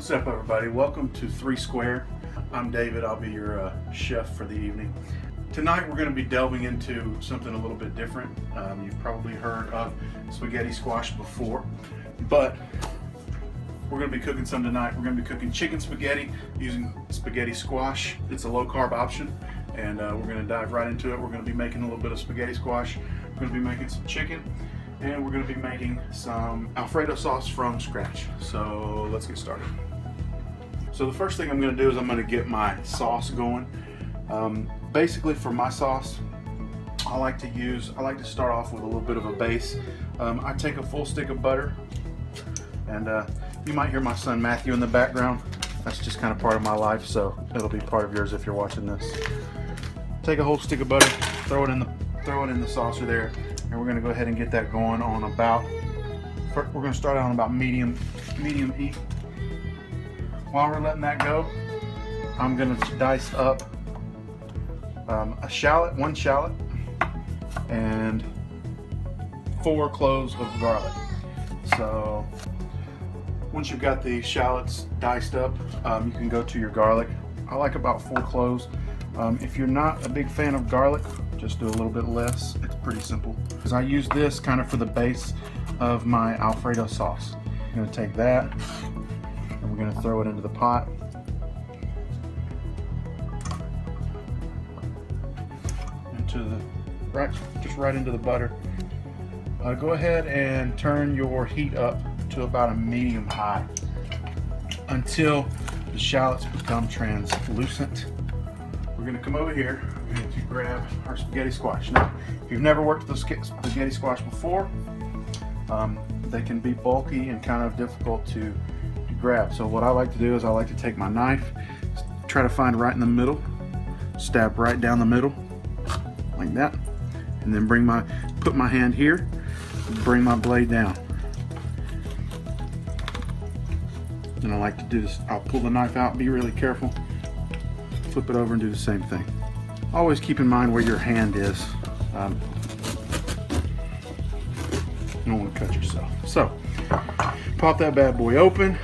What's up, everybody? Welcome to 3 Square. I'm David. I'll be your chef for the evening. Tonight we're going to be delving into something a little bit different. You've probably heard of spaghetti squash before, but we're going to be cooking some tonight. We're going to be cooking chicken spaghetti using spaghetti squash. It's a low-carb option, and we're going to dive right into it. We're going to be making a little bit of spaghetti squash. We're going to be making some chicken, and we're going to be making some Alfredo sauce from scratch. So let's get started. So the first thing I'm going to do is I'm going to get my sauce going. Basically, for my sauce, I like to start off with a little bit of a base. I take a full stick of butter, and you might hear my son Matthew in the background. That's just kind of part of my life, so it'll be part of yours if you're watching this. Take a whole stick of butter, throw it in the saucer there, and we're going to go ahead and get that going on about. We're going to start out on about medium heat. While we're letting that go, I'm going to dice up one shallot, and 4 cloves of garlic. So once you've got the shallots diced up, you can go to your garlic. I like about 4 cloves. If you're not a big fan of garlic, just do a little bit less. It's pretty simple. Because I use this kind of for the base of my Alfredo sauce. I'm going to take that, and we're going to throw it into the pot. Just right into the butter. Go ahead and turn your heat up to about a medium high until the shallots become translucent. We're going to come over here. We're going to grab our spaghetti squash. Now, if you've never worked with spaghetti squash before, they can be bulky and kind of difficult to grab. So what I like to do is I like to take my knife, try to find right in the middle, stab right down the middle, like that, and then put my hand here, bring my blade down. And I like to do this. I'll pull the knife out, be really careful, flip it over and do the same thing. Always keep in mind where your hand is. You don't want to cut yourself. So, pop that bad boy open.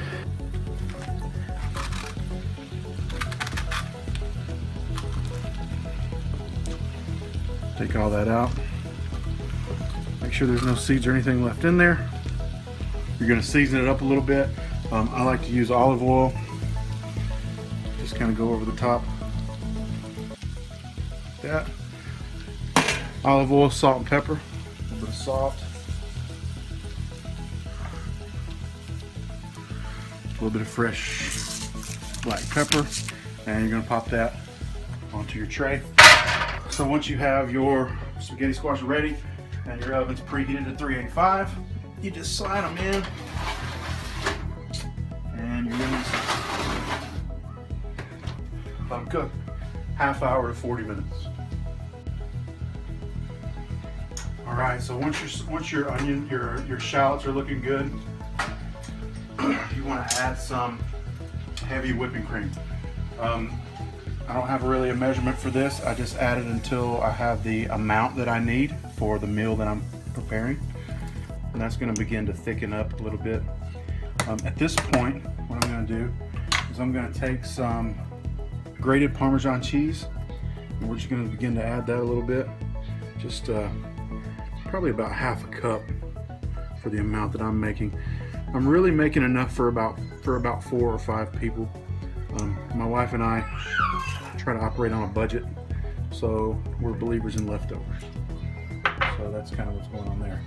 Take all that out. Make sure there's no seeds or anything left in there. You're going to season it up a little bit. I like to use olive oil. Just kind of go over the top. Like that. Olive oil, salt and pepper. A little bit of salt. A little bit of fresh black pepper. And you're going to pop that onto your tray. So once you have your spaghetti squash ready and your oven's preheated at 385, you just slide them in, and you're going to let them cook half hour to 40 minutes. All right, so once your onion, your shallots are looking good, you want to add some heavy whipping cream. I don't have really a measurement for this. I just add it until I have the amount that I need for the meal that I'm preparing. And that's going to begin to thicken up a little bit. At this point, what I'm going to do is I'm going to take some grated Parmesan cheese, and we're just going to begin to add that a little bit. Just probably about half a cup for the amount that I'm making. I'm really making enough for about 4 or 5 people. My wife and I try to operate on a budget, so we're believers in leftovers. So that's kind of what's going on there.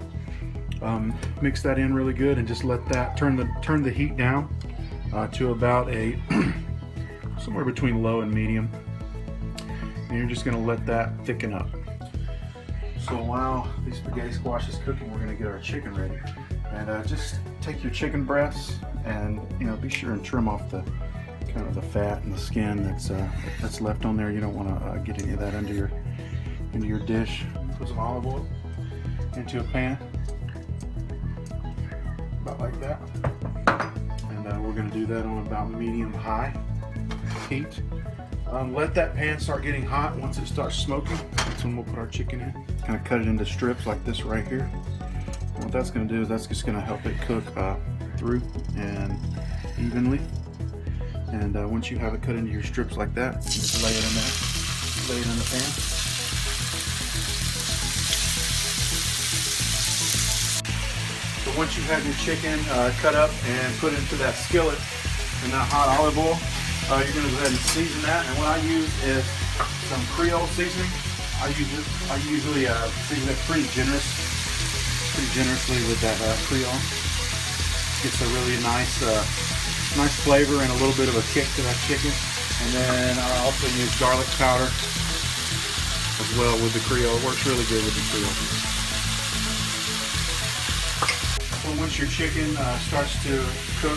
Mix that in really good and just let that turn the heat down to about somewhere between low and medium. And you're just going to let that thicken up. So while the spaghetti squash is cooking, we're going to get our chicken ready. And just take your chicken breasts and be sure and trim off the kind of the fat and the skin that's left on there. You don't want to get any of that into your dish. Put some olive oil into a pan, about like that, and we're going to do that on about medium-high heat. Let that pan start getting hot. Once it starts smoking, that's when we'll put our chicken in. Kind of cut it into strips like this right here. And what that's going to do is that's just going to help it cook through and evenly. And once you have it cut into your strips like that, just lay it in there, lay it in the pan. So once you have your chicken cut up and put into that skillet in that hot olive oil, you're going to go ahead and season that. And what I use is some Creole seasoning. I usually season it pretty generously with that Creole. Gets a really nice flavor and a little bit of a kick to that chicken. And then I also use garlic powder as well with the Creole. It works really good with the Creole. So once your chicken starts to cook,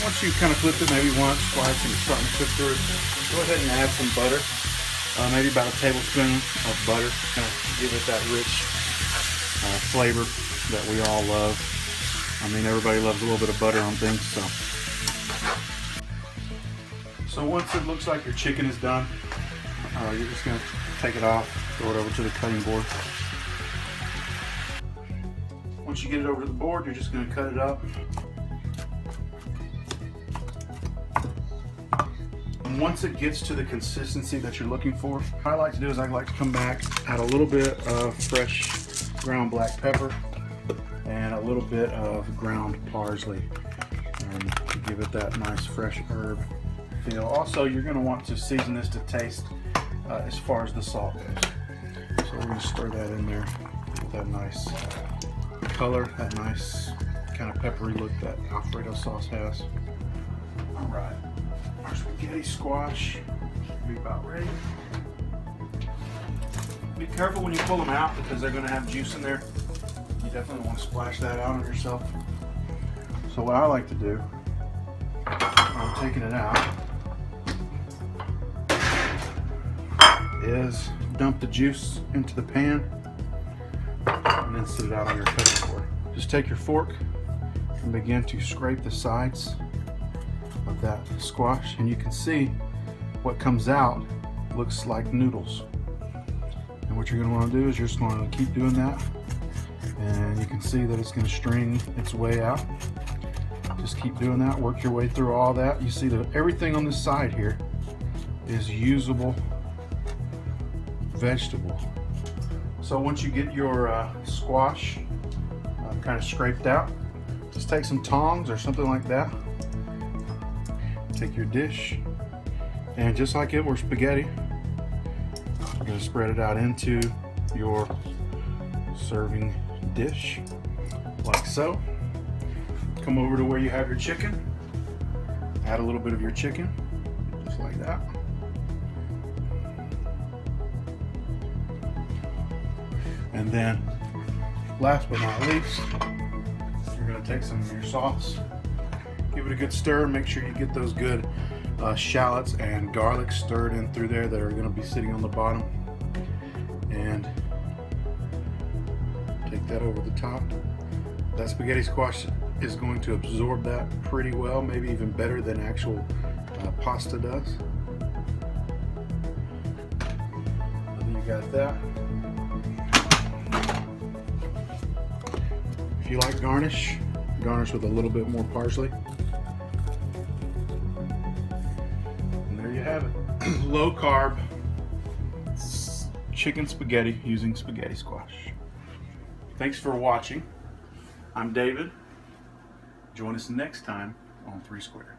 once you kind of flip it maybe once, twice, and it's starting to cook through, go ahead and add some butter. Maybe about a tablespoon of butter, kind of give it that rich flavor that we all love. I mean, everybody loves a little bit of butter on things. So once it looks like your chicken is done, you're just going to take it off, throw it over to the cutting board. Once you get it over to the board, you're just going to cut it up. Once it gets to the consistency that you're looking for, what I like to do is I like to come back, add a little bit of fresh ground black pepper and a little bit of ground parsley and give it that nice fresh herb feel. Also, you're going to want to season this to taste as far as the salt goes. So we're going to stir that in there with that nice color, that nice kind of peppery look that Alfredo sauce has. All right. Our spaghetti squash should be about ready. Be careful when you pull them out because they're going to have juice in there. You definitely want to splash that out on yourself. So what I like to do, I'm taking it out, is dump the juice into the pan and then sit it out on your cutting board. Just take your fork and begin to scrape the sides of that squash, and you can see what comes out looks like noodles. And what you're going to want to do is you're just going to keep doing that, and you can see that it's going to string its way out. Just keep doing that, work your way through all that. You see that everything on this side here is usable vegetable. So once you get your squash kind of scraped out, just take some tongs or something like that. Take your dish, and just like it were spaghetti, you're going to spread it out into your serving dish, like so. Come over to where you have your chicken, add a little bit of your chicken, just like that. And then, last but not least, you're going to take some of your sauce. Give it a good stir. Make sure you get those good shallots and garlic stirred in through there that are going to be sitting on the bottom. And take that over the top. That spaghetti squash is going to absorb that pretty well, maybe even better than actual pasta does. And you got that. If you like garnish, garnish with a little bit more parsley. Have it. Low carb chicken spaghetti using spaghetti squash. Thanks for watching. I'm David. Join us next time on 3 Squared.